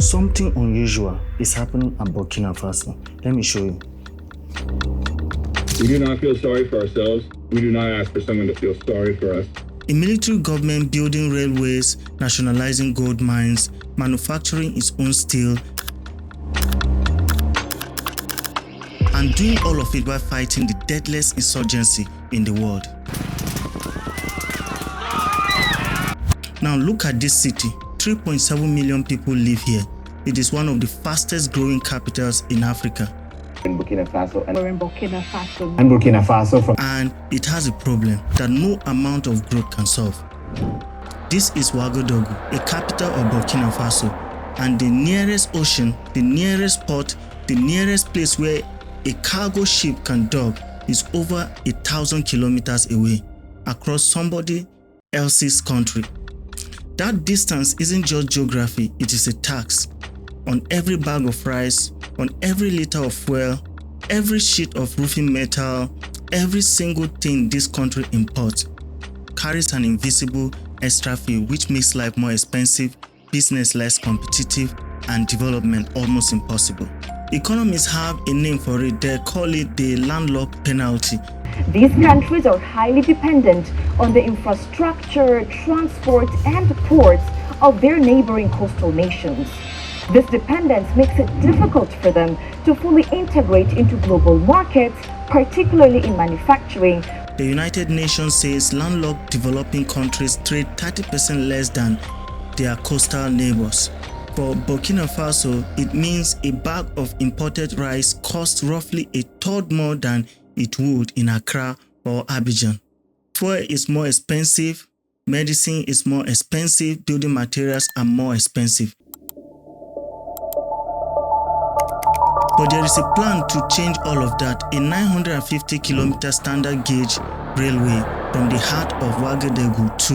Something unusual is happening at Burkina Faso. Let me show you. We do not feel sorry for ourselves. We do not ask for someone to feel sorry for us. A military government building railways, nationalizing gold mines, manufacturing its own steel, and doing all of it while fighting the deadliest insurgency in the world. Now look at this city. 3.7 million people live here. It is one of the fastest growing capitals in Africa. In Burkina Faso. We're in Burkina Faso. And Burkina Faso. And it has a problem that no amount of growth can solve. This is Ouagadougou, a capital of Burkina Faso, and the nearest ocean, the nearest port, the nearest place where a cargo ship can dock is over 1,000 kilometers away, across somebody else's country. That distance isn't just geography, it is a tax on every bag of rice, on every liter of fuel, every sheet of roofing metal. Every single thing this country imports carries an invisible extra fee which makes life more expensive, business less competitive, and development almost impossible. Economists have a name for it. They call it the landlocked penalty. These countries are highly dependent on the infrastructure, transport, and ports of their neighboring coastal nations. This dependence makes it difficult for them to fully integrate into global markets, particularly in manufacturing. The United Nations says landlocked developing countries trade 30% less than their coastal neighbors. For Burkina Faso, it means a bag of imported rice costs roughly a third more than it would in Accra or Abidjan. Fuel is more expensive, medicine is more expensive, building materials are more expensive. But there is a plan to change all of that. A 950-kilometer standard gauge railway from the heart of Ouagadougou to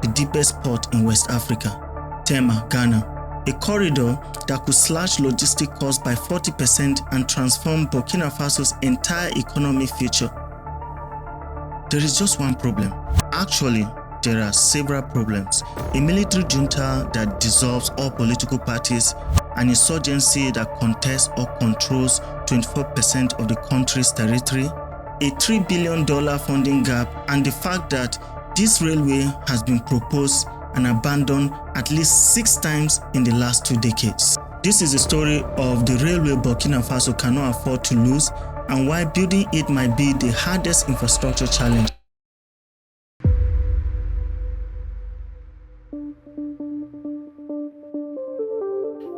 the deepest port in West Africa, Tema, Ghana. A corridor that could slash logistic costs by 40% and transform Burkina Faso's entire economic future. There is just one problem. Actually, there are several problems. A military junta that dissolves all political parties, an insurgency that contests or controls 24% of the country's territory, a $3 billion funding gap, and the fact that this railway has been proposed and abandoned at least 6 times in the last 2 decades. This is a story of the railway Burkina Faso cannot afford to lose and why building it might be the hardest infrastructure challenge.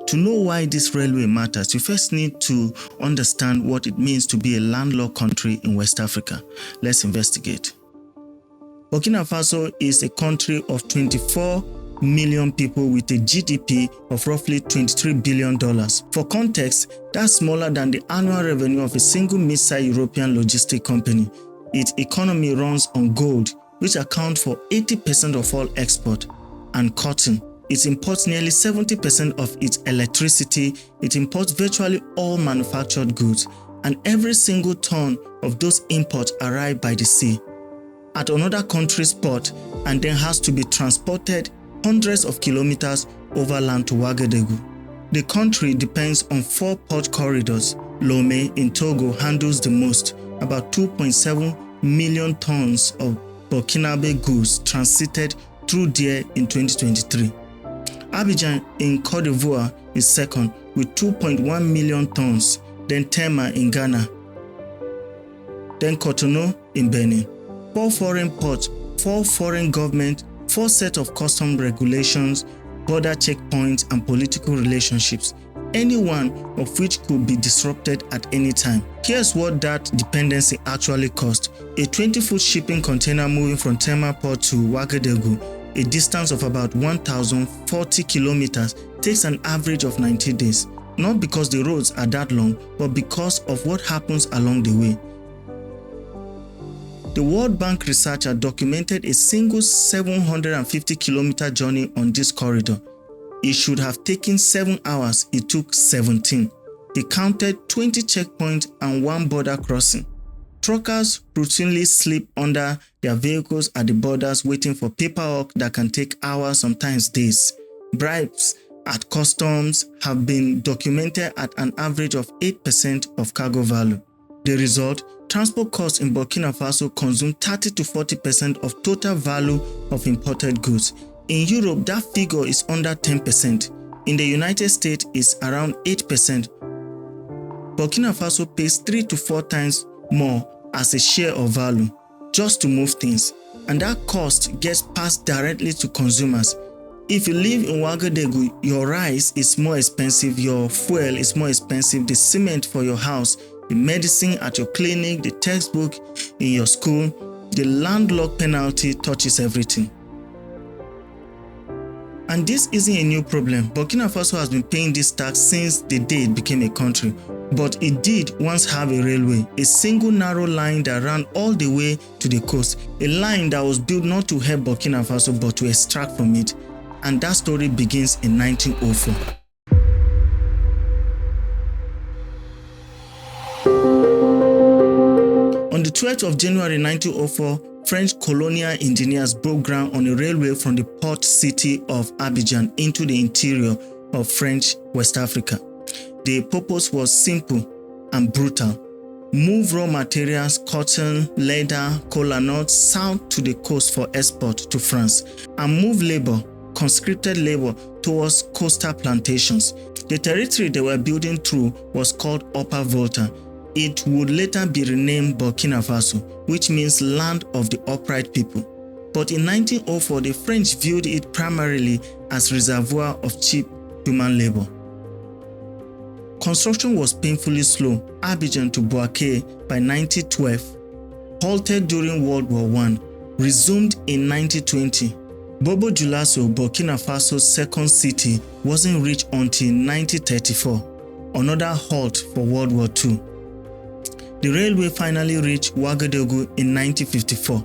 To know why this railway matters, you first need to understand what it means to be a landlocked country in West Africa. Let's investigate. Burkina Faso is a country of 24 million people with a GDP of roughly $23 billion. For context, that's smaller than the annual revenue of a single mid-sized European logistic company. Its economy runs on gold, which accounts for 80% of all export, and cotton. It imports nearly 70% of its electricity. It imports virtually all manufactured goods, and every single ton of those imports arrive by the sea at another country's port and then has to be transported hundreds of kilometers overland to Ouagadougou. The country depends on 4 port corridors. Lomé in Togo handles the most, about 2.7 million tons of Burkinabe goods transited through there in 2023. Abidjan in Côte d'Ivoire is second with 2.1 million tons, then Tema in Ghana, then Cotonou in Benin. 4 foreign ports, 4 foreign governments, 4 sets of custom regulations, border checkpoints, and political relationships, any one of which could be disrupted at any time. Here's what that dependency actually cost. A 20-foot shipping container moving from Tema port to Ouagadougou, a distance of about 1,040 kilometers, takes an average of 90 days. Not because the roads are that long, but because of what happens along the way. The World Bank researcher documented a single 750-kilometer journey on this corridor. It should have taken 7 hours, it took 17. They counted 20 checkpoints and 1 border crossing. Truckers routinely sleep under their vehicles at the borders waiting for paperwork that can take hours, sometimes days. Bribes at customs have been documented at an average of 8% of cargo value. The result, transport costs in Burkina Faso consume 30 to 40% of total value of imported goods. In Europe, that figure is under 10%. In the United States, it's around 8%. Burkina Faso pays 3 to 4 times more as a share of value just to move things, and that cost gets passed directly to consumers. If you live in Ouagadougou, your rice is more expensive, your fuel is more expensive, the cement for your house, the medicine at your clinic, the textbook in your school, the landlocked penalty touches everything. And this isn't a new problem. Burkina Faso has been paying this tax since the day it became a country. But it did once have a railway, a single narrow line that ran all the way to the coast, a line that was built not to help Burkina Faso but to extract from it. And that story begins in 1904. On the 12th of January 1904, French colonial engineers broke ground on a railway from the port city of Abidjan into the interior of French West Africa. The purpose was simple and brutal. Move raw materials, cotton, leather, cola nuts south to the coast for export to France, and move labor, conscripted labor, towards coastal plantations. The territory they were building through was called Upper Volta. It would later be renamed Burkina Faso, which means land of the upright people. But in 1904, the French viewed it primarily as reservoir of cheap human labor. Construction was painfully slow. Abidjan to Bouaké by 1912, halted during World War I, resumed in 1920. Bobo Dioulasso, Burkina Faso's second city, wasn't reached until 1934, another halt for World War II. The railway finally reached Ouagadougou in 1954.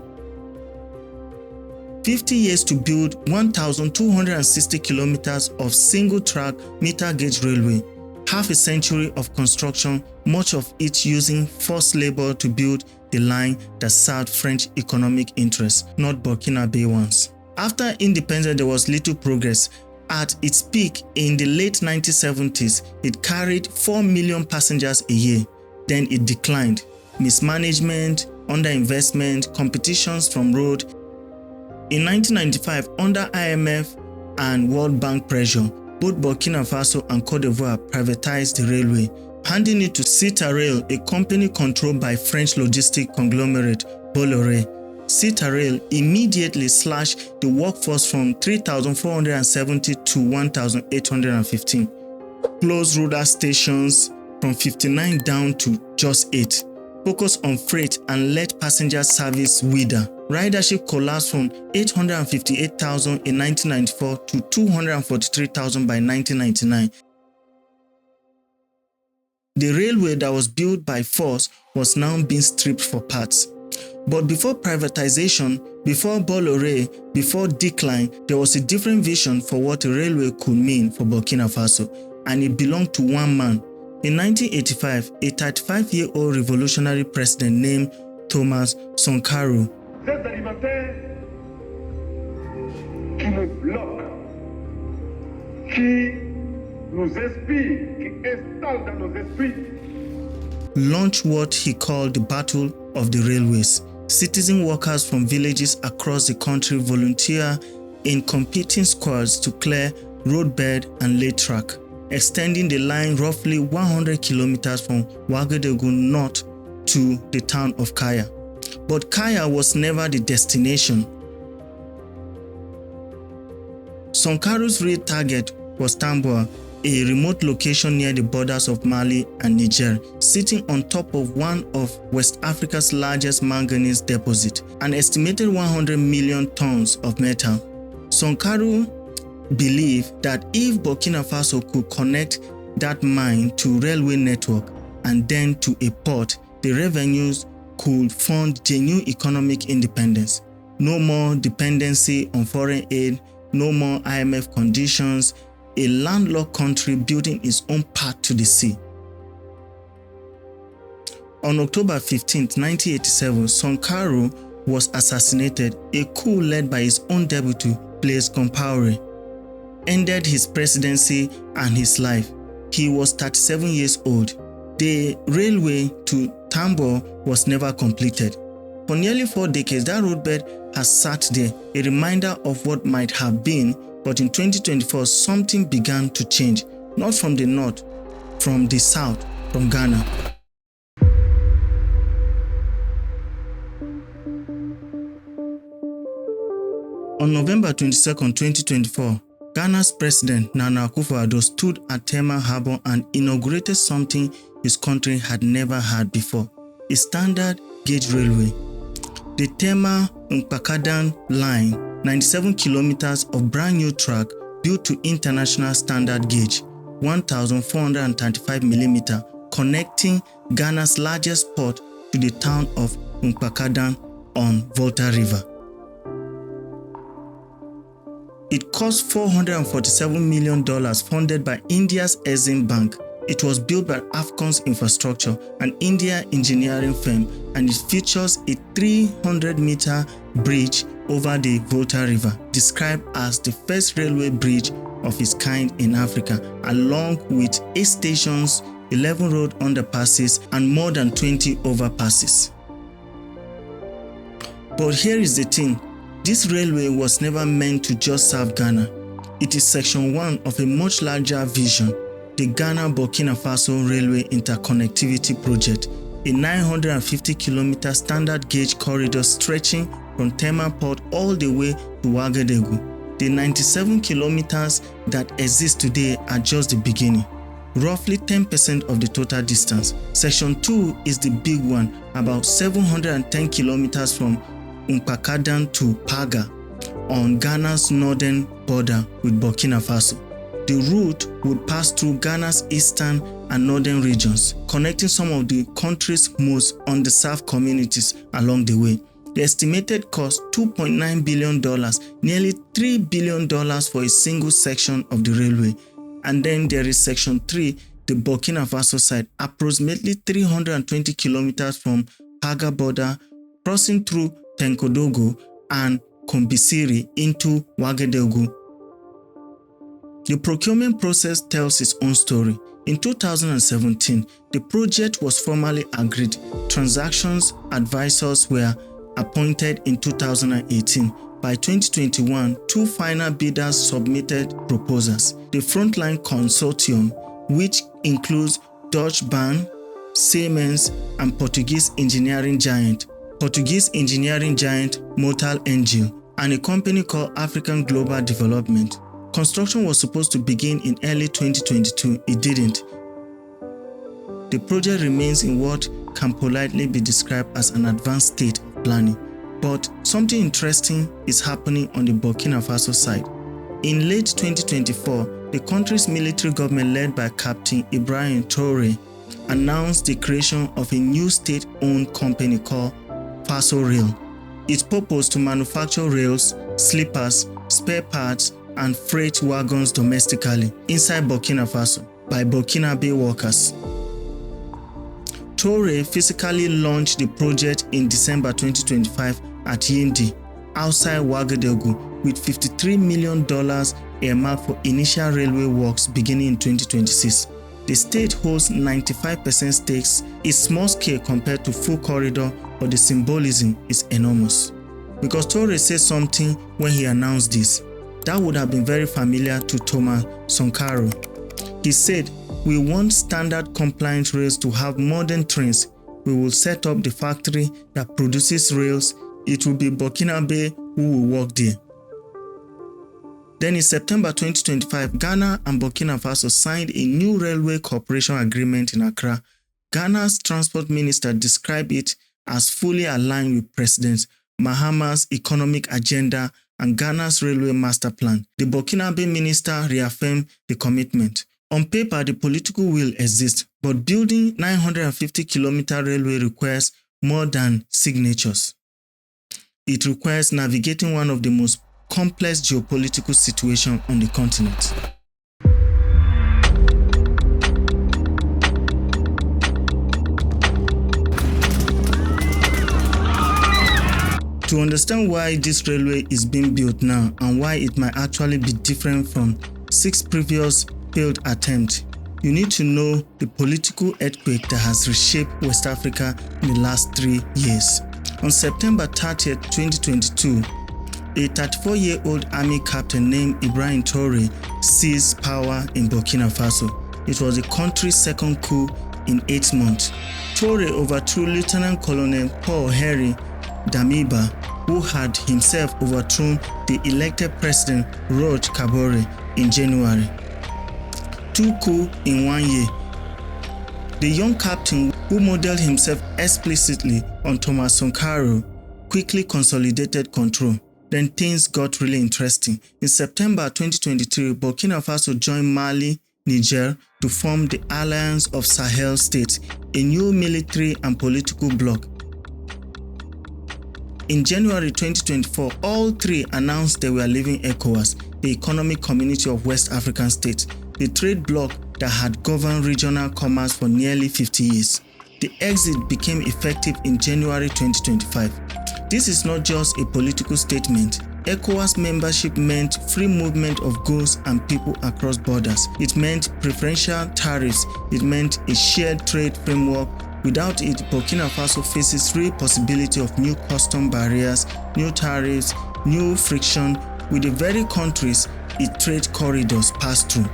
50 years to build 1,260 kilometers of single-track meter-gauge railway, half a century of construction, much of it using forced labor to build the line that served French economic interests, not Burkinabe ones. After independence, there was little progress. At its peak in the late 1970s, it carried 4 million passengers a year. Then it declined. Mismanagement, underinvestment, competitions from road. In 1995, under IMF and World Bank pressure, both Burkina Faso and Côte d'Ivoire privatized the railway, handing it to Citarrail, a company controlled by French logistic conglomerate Bolloré. Citarrail immediately slashed the workforce from 3,470 to 1,815, closed rural stations from 59 down to just 8, focused on freight and let passenger service wither. Ridership collapsed from 858,000 in 1994 to 243,000 by 1999. The railway that was built by force was now being stripped for parts. But before privatization, before Bolloré, before decline, there was a different vision for what a railway could mean for Burkina Faso, and it belonged to one man. In 1985, a 35-year-old revolutionary president named Thomas Sankara Ces alimentaires qui nous bloquent, qui nous inspirent, qui installent dans nos esprits, launched what he called the Battle of the Railways. Citizen workers from villages across the country volunteer in competing squads to clear roadbed and lay track, extending the line roughly 100 kilometers from Ouagadougou north to the town of Kaya. But Kaya was never the destination. Sankara's real target was Tamboa, a remote location near the borders of Mali and Niger, sitting on top of one of West Africa's largest manganese deposits, an estimated 100 million tons of metal. Sankara believed that if Burkina Faso could connect that mine to railway network and then to a port, the revenues could fund genuine economic independence. No more dependency on foreign aid, no more IMF conditions, a landlocked country building its own path to the sea. On October 15, 1987, Sankara was assassinated, a coup led by his own deputy, Blaise Compaoré. ended his presidency and his life. He was 37 years old. The railway to Tambor was never completed. For nearly 4 decades, that roadbed has sat there, a reminder of what might have been, but in 2024, something began to change, not from the north, from the south, from Ghana. On November 22, 2024, Ghana's President Nana Akufo-Addo stood at Tema Harbour and inaugurated something his country had never had before, a standard gauge railway. The Tema-Nkpakadan line, 97 kilometers of brand new track built to international standard gauge, 1,435 mm, connecting Ghana's largest port to the town of Nkpakadan on Volta River. It cost $447 million, funded by India's Exim Bank. It was built by Afcon's Infrastructure, an India engineering firm, and it features a 300-meter bridge over the Volta River, described as the first railway bridge of its kind in Africa, along with 8 stations, 11 road underpasses, and more than 20 overpasses. But here is the thing. This railway was never meant to just serve Ghana. It is section 1 of a much larger vision, the Ghana-Burkina Faso Railway Interconnectivity Project, a 950-kilometer standard gauge corridor stretching from Tema Port all the way to Ouagadougou. The 97 kilometers that exist today are just the beginning, roughly 10% of the total distance. Section 2 is the big one, about 710 kilometers from Nkpakadan to Paga on Ghana's northern border with Burkina Faso. The route would pass through Ghana's eastern and northern regions, connecting some of the country's most underserved communities along the way. The estimated cost $2.9 billion, nearly $3 billion for a single section of the railway. And then there is section 3, the Burkina Faso side, approximately 320 kilometers from Paga border, crossing through Tenkodogo and Kombisiri into Ouagadougou. The procurement process tells its own story. In 2017, the project was formally agreed. Transactions advisors were appointed in 2018. By 2021, 2 final bidders submitted proposals. The Frontline Consortium, which includes Dutch BAN, Siemens, and Portuguese engineering giant Motal Engil, and a company called African Global Development. Construction was supposed to begin in early 2022. It didn't. The project remains in what can politely be described as an advanced state of planning. But something interesting is happening on the Burkina Faso side. In late 2024, the country's military government led by Captain Ibrahim Traoré announced the creation of a new state-owned company called Faso Rail. Its purpose to manufacture rails, sleepers, spare parts, and freight wagons domestically inside Burkina Faso by Burkinabe workers. Traoré physically launched the project in December 2025 at Yindi, outside Ouagadougou, with $53 million earmarked for initial railway works beginning in 2026. The state holds 95% stakes. It's small scale compared to full corridor, but the symbolism is enormous. Because Traoré said something when he announced this that would have been very familiar to Thomas Sankara. He said, "We want standard compliant rails to have modern trains. We will set up the factory that produces rails. It will be Burkinabe who will work there." Then in September 2025, Ghana and Burkina Faso signed a new railway cooperation agreement in Accra. Ghana's transport minister described it as fully aligned with President Mahama's economic agenda and Ghana's railway master plan. The Burkinabe minister reaffirmed the commitment. On paper, the political will exists, but building 950-kilometer railway requires more than signatures. It requires navigating one of the most complex geopolitical situations on the continent. To understand why this railway is being built now and why it might actually be different from 6 previous failed attempts, you need to know the political earthquake that has reshaped West Africa in the last 3 years. On September 30, 2022, a 34-year-old army captain named Ibrahim Traoré seized power in Burkina Faso. It was the country's second coup in 8 months. Traoré overthrew Lieutenant Colonel Paul Henri Damiba, who had himself overthrown the elected president Roch Kabore in January. 2 coups in 1 year. The young captain, who modeled himself explicitly on Thomas Sankara, quickly consolidated control. Then things got really interesting. In September 2023, Burkina Faso joined Mali, Niger to form the Alliance of Sahel States, a new military and political bloc. In January 2024, all 3 announced they were leaving ECOWAS, the Economic Community of West African States, the trade bloc that had governed regional commerce for nearly 50 years. The exit became effective in January 2025. This is not just a political statement. ECOWAS membership meant free movement of goods and people across borders. It meant preferential tariffs. It meant a shared trade framework. Without it, Burkina Faso faces real possibility of new custom barriers, new tariffs, new friction with the very countries its trade corridors pass through.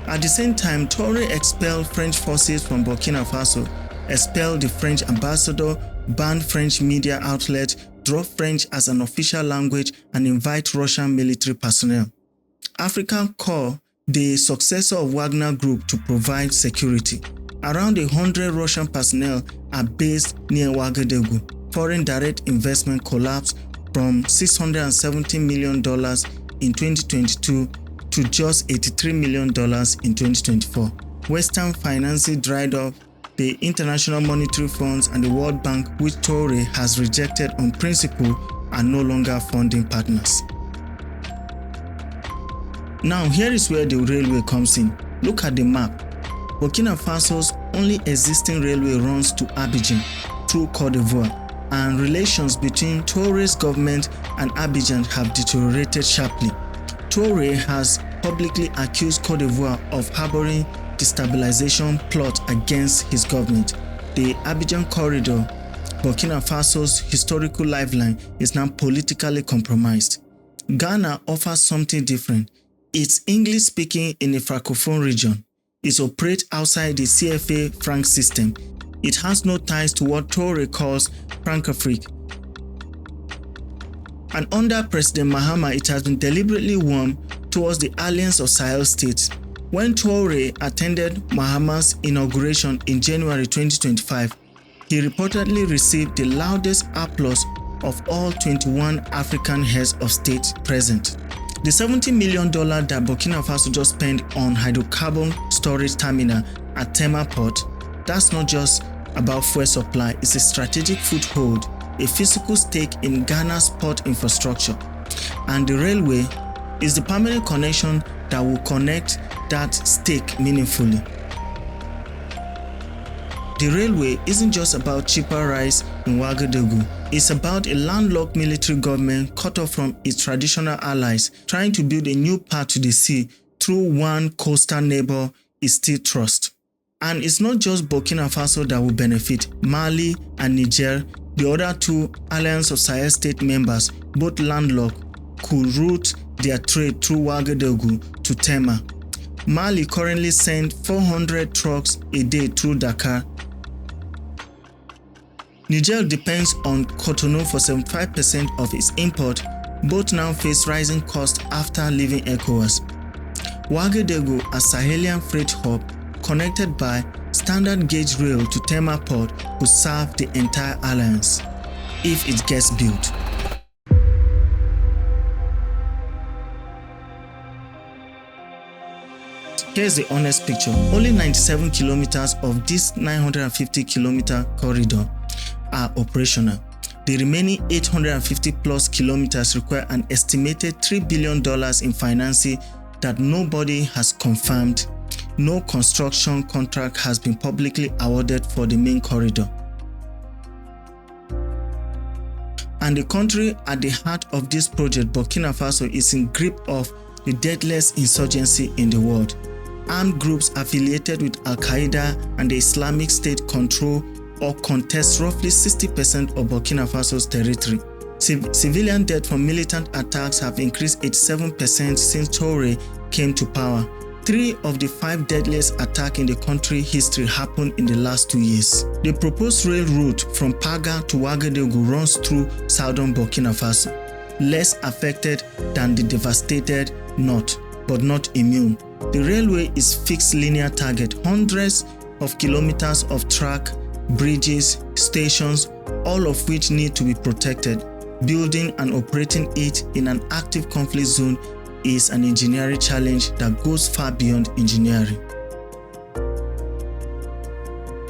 At the same time, Traoré expelled French forces from Burkina Faso, expelled the French ambassador, banned French media outlets, dropped French as an official language, and invite Russian military personnel. African Corps, the successor of Wagner Group, to provide security. Around 100 Russian personnel are based near Ouagadougou. Foreign direct investment collapsed from $670 million in 2022 to just $83 million in 2024. Western financing dried up. The International Monetary Funds and the World Bank, which Traoré has rejected on principle, are no longer funding partners. Now, here is where the railway comes in. Look at the map. Burkina Faso's only existing railway runs to Abidjan through Côte d'Ivoire, and relations between Traoré's government and Abidjan have deteriorated sharply. Traoré has publicly accused Côte d'Ivoire of harboring destabilization plot against his government. The Abidjan corridor, Burkina Faso's historical lifeline, is now politically compromised. Ghana offers something different. It's English speaking in a francophone region. It operates outside the CFA franc system. It has no ties to what Traoré calls Francafrique. And under President Mahama, it has been deliberately warmed towards the Alliance of Sahel States. When Traoré attended Mahama's inauguration in January 2025, he reportedly received the loudest applause of all 21 African heads of state present. The $70 million that Burkina Faso just spent on hydrocarbon storage terminal at Tema port, that's not just about fuel supply, it's a strategic foothold, a physical stake in Ghana's port infrastructure. And the railway is the permanent connection that will connect that stake meaningfully. The railway isn't just about cheaper rice in Ouagadougou. It's about a landlocked military government cut off from its traditional allies, trying to build a new path to the sea through one coastal neighbor it still trusts. And it's not just Burkina Faso that will benefit. Mali and Niger, the other 2 Alliance of Sahel State members, both landlocked, could route their trade through Ouagadougou to Tema. Mali currently sends 400 trucks a day through Dakar. Niger depends on Cotonou for 75% of its import. Both now face rising costs after leaving ECOWAS. Ouagadougou, a Sahelian freight hub connected by standard gauge rail to Tema port, could serve the entire alliance if it gets built. Here's the honest picture. Only 97 kilometers of this 950-kilometer corridor are operational. The remaining 850 plus kilometers require an estimated $3 billion in financing that nobody has confirmed. No construction contract has been publicly awarded for the main corridor. And the country at the heart of this project, Burkina Faso, is in grip of the deadliest insurgency in the world. Armed groups affiliated with Al-Qaeda and the Islamic State control or contest roughly 60% of Burkina Faso's territory. Civilian deaths from militant attacks have increased 87% since Traoré came to power. 3 of the 5 deadliest attacks in the country history happened in the last 2 years. The proposed rail route from Paga to Ouagadougou runs through southern Burkina Faso, less affected than the devastated north, but not immune. The railway is fixed linear target, hundreds of kilometers of track, bridges, stations, all of which need to be protected. Building and operating it in an active conflict zone is an engineering challenge that goes far beyond engineering.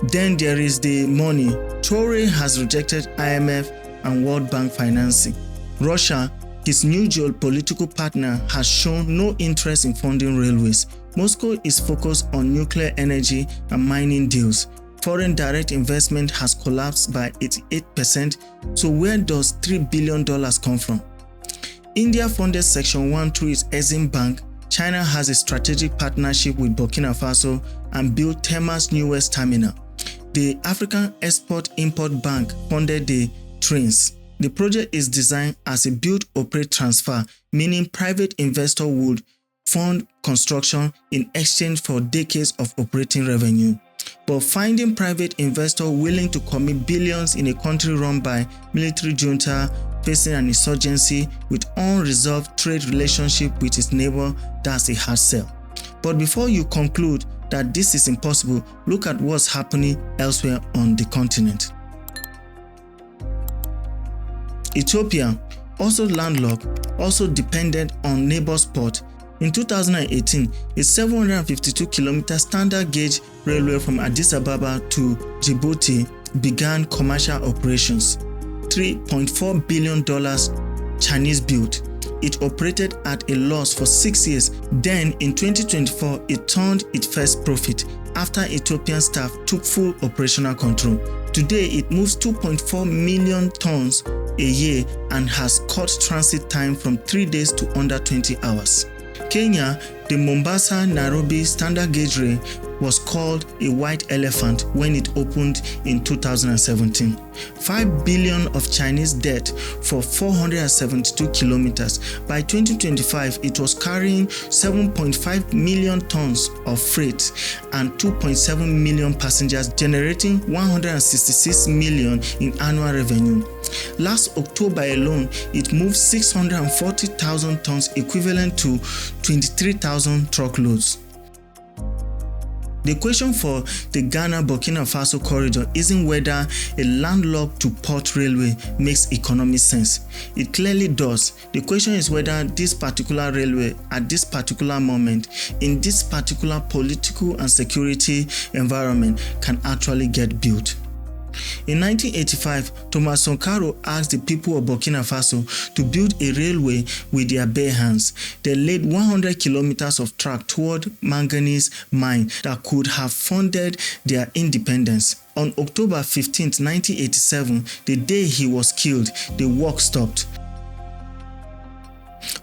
Then there is the money. Traoré has rejected IMF and World Bank financing. Russia, his new geopolitical partner, has shown no interest in funding railways. Moscow is focused on nuclear energy and mining deals. Foreign direct investment has collapsed by 88%, so where does $3 billion come from? India funded Section 1 through its Exim Bank. China has a strategic partnership with Burkina Faso and built Tema's newest terminal. The African Export-Import Bank funded the trains. The project is designed as a build-operate-transfer, meaning private investor would fund construction in exchange for decades of operating revenue. But finding private investors willing to commit billions in a country run by military junta facing an insurgency with unresolved trade relationship with its neighbor, that's a hard sell. But before you conclude that this is impossible, look at what's happening elsewhere on the continent. Ethiopia, also landlocked, also dependent on neighbors' port. In 2018, a 752-kilometer standard gauge railway from Addis Ababa to Djibouti began commercial operations. $3.4 billion Chinese built. It operated at a loss for 6 years. Then in 2024, it turned its first profit after Ethiopian staff took full operational control. Today, it moves 2.4 million tons a year and has cut transit time from 3 days to under 20 hours. Kenya, the Mombasa-Nairobi standard gauge rail was called a white elephant when it opened in 2017. 5 billion of Chinese debt for 472 kilometers. By 2025, it was carrying 7.5 million tons of freight and 2.7 million passengers, generating 166 million in annual revenue. Last October alone, it moved 640,000 tons, equivalent to 23,000 truckloads. The question for the Ghana-Burkina Faso corridor isn't whether a landlocked to port railway makes economic sense. It clearly does. The question is whether this particular railway, at this particular moment, in this particular political and security environment, can actually get built. In 1985, Thomas Sankara asked the people of Burkina Faso to build a railway with their bare hands. They laid 100 kilometers of track toward manganese mine that could have funded their independence. On October 15, 1987, the day he was killed, the work stopped.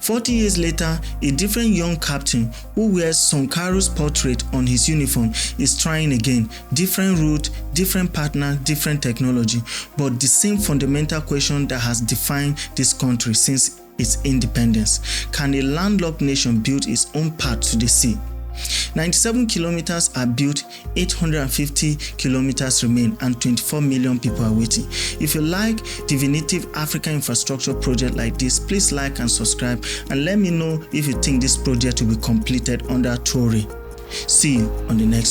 40 years later, a different young captain who wears Sankara's portrait on his uniform is trying again. Different route, different partner, different technology, but the same fundamental question that has defined this country since its independence. Can a landlocked nation build its own path to the sea? 97 kilometers are built, 850 kilometers remain, and 24 million people are waiting. If you like definitive African infrastructure project like this, please like and subscribe, and let me know if you think this project will be completed under Traoré. See you on the next one.